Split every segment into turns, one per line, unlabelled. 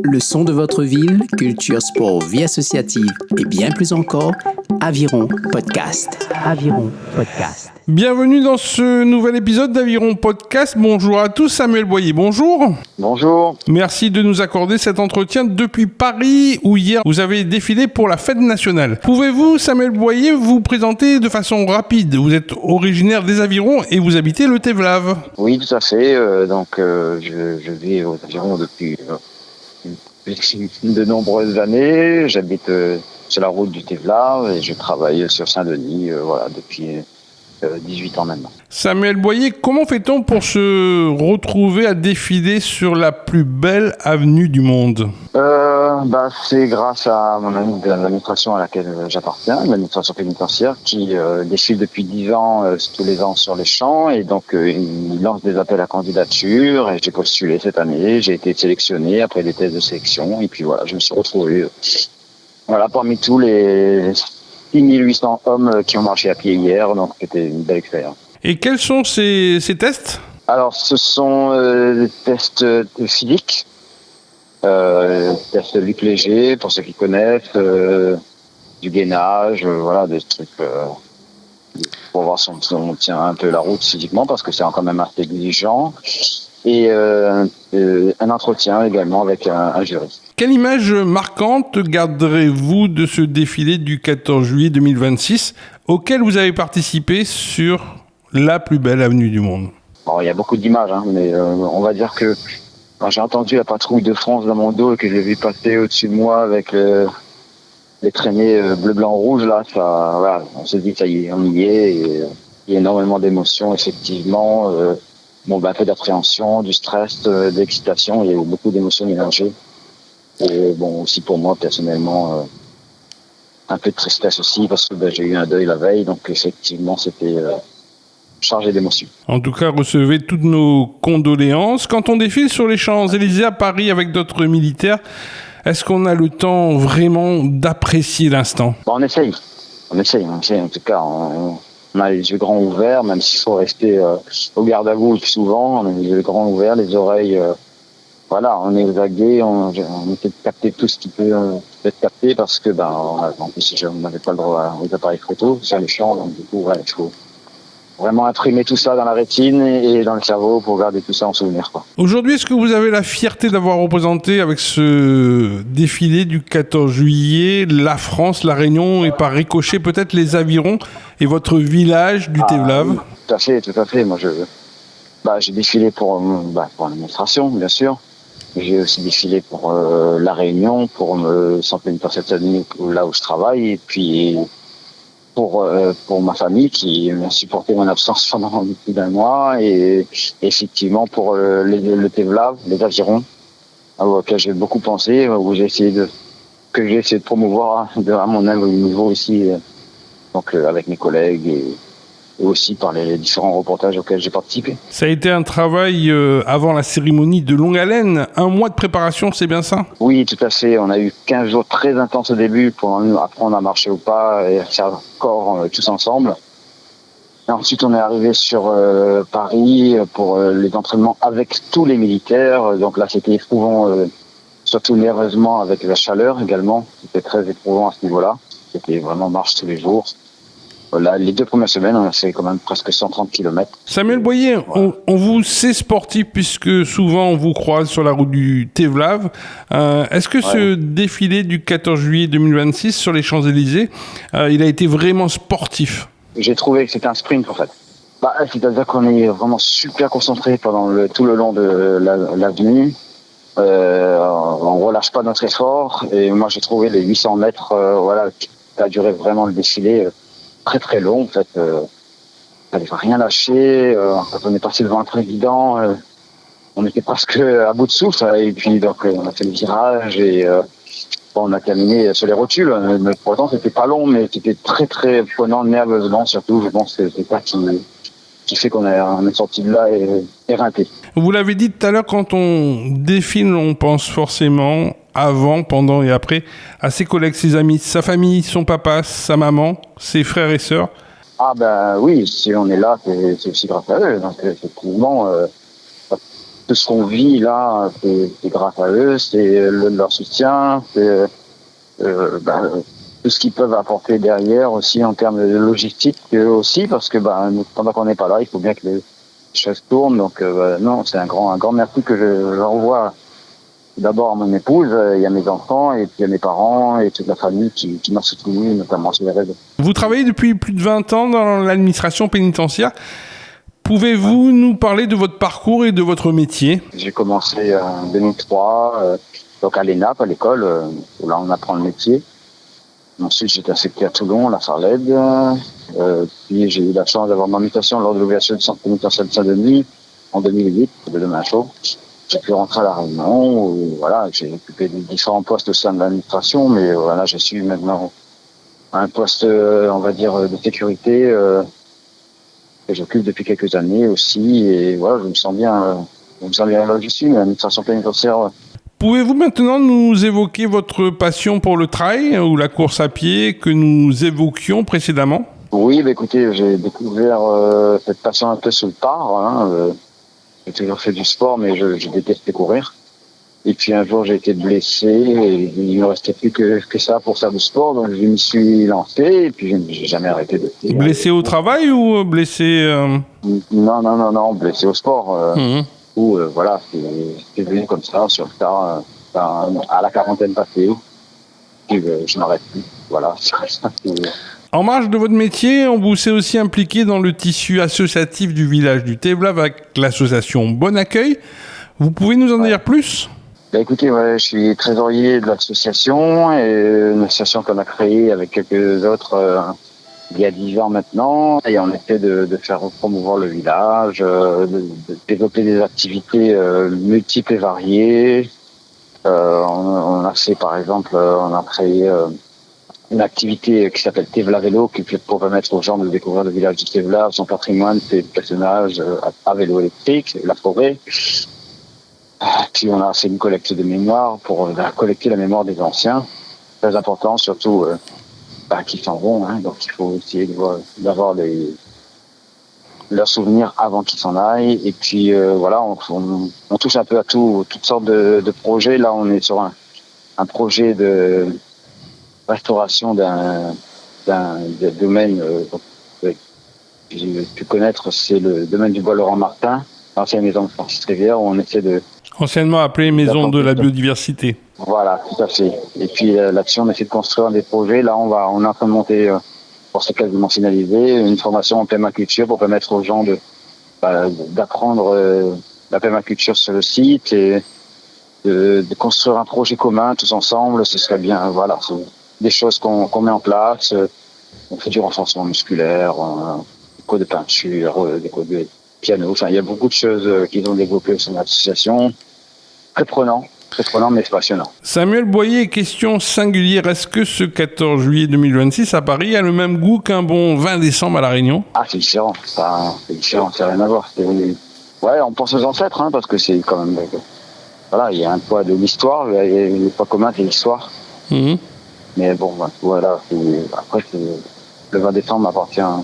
Le son de votre ville, culture, sport, vie associative et bien plus encore, Aviron Podcast. Aviron Podcast.
Bienvenue dans ce nouvel épisode d'Aviron Podcast. Bonjour à tous, Samuel Boyer, bonjour.
Bonjour.
Merci de nous accorder cet entretien depuis Paris où hier vous avez défilé pour la fête nationale. Pouvez-vous, Samuel Boyer, vous présenter de façon rapide? Vous êtes originaire des Avirons et vous habitez le Tevlave.
Oui, tout à fait. Je vis aux Avirons depuis de nombreuses années. J'habite sur la route du Tevlave et je travaille sur Saint-Denis depuis 18 ans maintenant.
Samuel Boyer, comment fait-on pour se retrouver à défiler sur la plus belle avenue du monde?
C'est grâce à mon ami de l'administration à laquelle j'appartiens, l'administration pénitentiaire, qui défile depuis 10 ans, tous les ans sur les champs, et donc il lance des appels à candidature, et j'ai postulé cette année, j'ai été sélectionné après des tests de sélection, et puis voilà, je me suis retrouvé parmi tous les 6800 hommes qui ont marché à pied hier, donc c'était une belle expérience.
Et quels sont ces tests? Alors,
ce sont des tests physiques, tests Luc Léger, pour ceux qui connaissent, du gainage, des trucs pour voir si on tient un peu la route physiquement, parce que c'est quand même assez exigeant, et un entretien également avec un jury.
Quelle image marquante garderez-vous de ce défilé du 14 juillet 2026 auquel vous avez participé sur la plus belle avenue du monde?
Il y a beaucoup d'images, mais on va dire que quand j'ai entendu la patrouille de France dans mon dos et que je l'ai vu passer au-dessus de moi avec les traînées bleu, blanc, rouge, là, on s'est dit que ça y est, on y est. Et il y a énormément d'émotions, effectivement. Un peu d'appréhension, du stress, d'excitation. Il y a eu beaucoup d'émotions mélangées. Et aussi pour moi, personnellement, un peu de tristesse aussi, parce que j'ai eu un deuil la veille. Donc, effectivement, c'était chargé d'émotions.
En tout cas, recevez toutes nos condoléances. Quand on défile sur les Champs-Élysées à Paris avec d'autres militaires, est-ce qu'on a le temps vraiment d'apprécier l'instant?
On essaye. En tout cas, on a les yeux grands ouverts, même s'il faut rester au garde à vous souvent. On a les yeux grands ouverts, les oreilles... on est aux aguets, on essaie de capter tout ce qui peut être capté, parce que en plus on n'avait pas le droit aux appareils photo sur les champs, donc du coup il faut vraiment imprimer tout ça dans la rétine et dans le cerveau pour garder tout ça en souvenir, quoi.
Aujourd'hui, est-ce que vous avez la fierté d'avoir représenté avec ce défilé du 14 juillet la France, la Réunion et par ricochet peut-être les Avirons et votre village du Tevlave?
Oui, tout à fait. Moi j'ai défilé pour l'administration, bien sûr. J'ai aussi défilé pour la Réunion, pour le centre pénitentiaire là où je travaille, et puis pour ma famille qui m'a supporté mon absence pendant plus d'un mois, et effectivement pour le Tevlave, les Avirons, auxquels j'ai beaucoup pensé, où j'ai essayé de promouvoir à mon niveau ici, avec mes collègues et aussi par les différents reportages auxquels j'ai participé.
Ça a été un travail avant la cérémonie de longue haleine, 1 mois de préparation, c'est bien ça?
Oui, tout à fait. On a eu 15 jours très intenses au début pour apprendre à marcher au pas et à faire corps tous ensemble. Et ensuite, on est arrivé sur Paris pour les entraînements avec tous les militaires. Donc là, c'était éprouvant, surtout nerveusement avec la chaleur également. C'était très éprouvant à ce niveau-là. C'était vraiment marche tous les jours. Les 2 premières semaines, on a fait quand même presque 130 km.
Samuel Boyer, on vous sait sportif puisque souvent on vous croise sur la route du Tevlave. Est-ce que ce défilé du 14 juillet 2026 sur les Champs-Élysées, il a été vraiment sportif?
J'ai trouvé que c'était un sprint en fait. C'est-à-dire qu'on est vraiment super concentré pendant tout le long de l'avenue. On relâche pas notre effort. Et moi j'ai trouvé les 800 mètres, qui a duré vraiment le défilé. Très très long en fait, il fallait rien lâcher. Quand on est passé devant un président, on était presque à bout de souffle, et puis donc on a fait le virage et on a terminé sur les rotules. Mais pourtant c'était pas long, mais c'était très très prenant nerveusement, surtout. Je pense que c'est ça qui fait qu'on est sorti de là éreinté.
Vous l'avez dit tout à l'heure, quand on défile, on pense forcément avant, pendant et après à ses collègues, ses amis, sa famille, son papa, sa maman, ses frères et sœurs.
Oui, si on est là, c'est aussi grâce à eux. Donc effectivement, tout ce qu'on vit là, c'est grâce à eux, c'est leur soutien, c'est tout ce qu'ils peuvent apporter derrière aussi en termes de logistique aussi, parce que pendant qu'on n'est pas là, il faut bien que les choses tournent. Donc non, c'est un grand merci que je renvoie d'abord à mon épouse, il y a mes enfants, et puis il y a mes parents et toute la famille qui m'a soutenu, notamment sur les réseaux.
Vous travaillez depuis plus de 20 ans dans l'administration pénitentiaire. Pouvez-vous nous parler de votre parcours et de votre métier ?
J'ai commencé en 2003, donc à l'ENAP, à l'école, où là on apprend le métier. Ensuite, j'étais affecté à Toulon, la Sarlède. Puis j'ai eu la chance d'avoir ma mutation lors de l'ouverture du centre pénitentiaire de Saint-Denis en 2008, de Demain Chaud. J'ai pu rentrer à La Réunion, où voilà, j'ai occupé différents postes au sein de l'administration, mais voilà, je suis maintenant un poste, on va dire, de sécurité que j'occupe depuis quelques années aussi. Et voilà, je me sens bien là où je suis, l'administration pénitentiaire.
Pouvez-vous maintenant nous évoquer votre passion pour le trail ou la course à pied que nous évoquions précédemment ?
Oui, écoutez, j'ai découvert cette passion un peu sur le tard. J'ai toujours fait du sport, mais je détestais courir. Et puis un jour, j'ai été blessé et il ne me restait plus que ça pour faire du sport. Donc je m'y suis lancé et puis je n'ai jamais arrêté de faire.
Blessé au travail ou blessé
Non, blessé au sport. Où voilà, c'est venu comme ça, sur le tard, à la quarantaine passée. Puis je n'arrête plus. Voilà, c'est ça.
En marge de votre métier, on vous s'est aussi impliqué dans le tissu associatif du village du Tevlav avec l'association Bon Accueil. Vous pouvez nous en dire plus ?
Écoutez, je suis trésorier de l'association, une association qu'on a créée avec quelques autres il y a 10 ans maintenant, et on essaie de faire promouvoir le village, de développer des activités multiples et variées. On a fait, par exemple, on a créé une activité qui s'appelle Tevlav Vélo, qui pour permettre aux gens de découvrir le village du Tevlav, son patrimoine, ses personnages à vélo électrique, la forêt. Puis on a fait une collecte de mémoire pour collecter la mémoire des anciens. Très important, surtout qui s'en vont. Donc il faut essayer d'avoir leurs souvenirs avant qu'ils s'en aillent. Et puis voilà, on touche un peu à toutes sortes de projets. Là, on est sur un projet de restauration d'un domaine que j'ai pu connaître, c'est le domaine du bois Laurent Martin, l'ancienne maison de Francis Rivière, où on essaie de...
Anciennement appelée Maison de la Biodiversité.
Voilà, tout à fait. Et puis là-dessus, on essaie de construire des projets. Là, on est en train de monter, pour ce quasiment finalisé, une formation en permaculture pour permettre aux gens d'apprendre la permaculture sur le site et de construire un projet commun tous ensemble. Ce serait bien, voilà, c'est des choses qu'on met en place. On fait du renforcement musculaire, des cours de peinture, des cours de piano. Enfin, il y a beaucoup de choses qu'ils ont développées au sein de l'association. Très prenant, mais passionnant.
Samuel Boyer, question singulière. Est-ce que ce 14 juillet 2026 à Paris a le même goût qu'un bon 20 décembre à La Réunion ?
Ah, c'est différent. C'est différent, ça n'a rien à voir. Ouais, on pense aux ancêtres, parce que c'est quand même... Voilà, il y a un poids de l'histoire, il y a le poids commun, c'est l'histoire. Mais bon, voilà. Après, le 20 décembre appartient à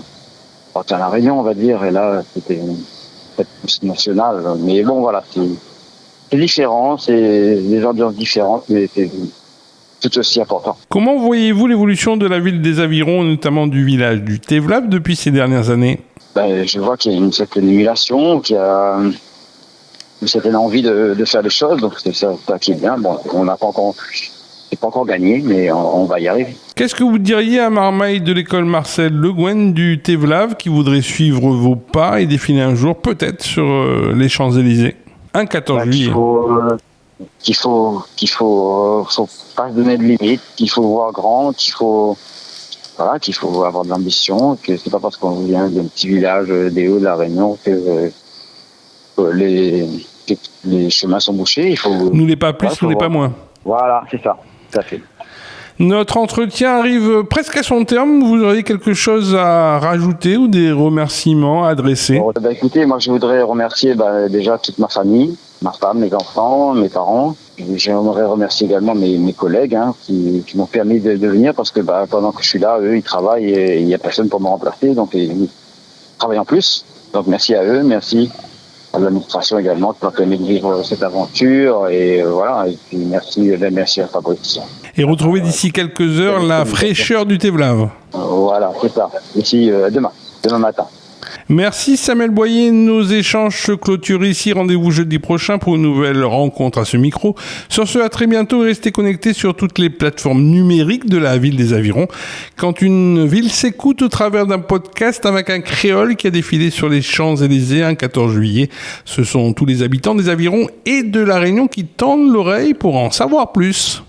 La Réunion, on va dire, et là, c'était une fête nationale. Mais bon, voilà, c'est différent, c'est des ambiances différentes, mais c'est tout aussi important.
Comment voyez-vous l'évolution de la ville des Avirons, notamment du village du Tevlav, depuis ces dernières années ?
Je vois qu'il y a une certaine émulation, qu'il y a une certaine envie de faire des choses, donc c'est ça qui est bien. Bon, c'est pas encore gagné, mais on va y arriver.
Qu'est-ce que vous diriez à Marmaille de l'école Marcel Le Guen du Tevlav qui voudrait suivre vos pas et défiler un jour peut-être sur les Champs-Élysées ? Un 14 juillet.
Qu'il faut pas se donner de limites, qu'il faut voir grand, qu'il faut avoir de l'ambition, que c'est pas parce qu'on vient d'un petit village des Hauts de La Réunion que les chemins sont bouchés.
Nous les pas plus, nous les pas moins.
Voilà, c'est ça, tout à fait.
Notre entretien arrive presque à son terme. Vous auriez quelque chose à rajouter ou des remerciements à adresser ?
Écoutez, moi je voudrais remercier déjà toute ma famille, ma femme, mes enfants, mes parents. J'aimerais remercier également mes collègues qui m'ont permis de venir parce que pendant que je suis là, eux ils travaillent et il n'y a personne pour me remplacer, donc ils travaillent en plus. Donc merci à eux, merci à l'administration également qui m'a permis de vivre cette aventure. Et voilà, et puis merci à Fabrice.
Et retrouvez d'ici quelques heures la fraîcheur du Thé-Vlave.
Voilà, c'est ça. D'ici demain matin.
Merci Samuel Boyer. Nos échanges se clôturent ici. Rendez-vous jeudi prochain pour une nouvelle rencontre à ce micro. Sur ce, à très bientôt et restez connectés sur toutes les plateformes numériques de la ville des Avirons. Quand une ville s'écoute au travers d'un podcast avec un créole qui a défilé sur les Champs-Élysées un 14 juillet, ce sont tous les habitants des Avirons et de La Réunion qui tendent l'oreille pour en savoir plus.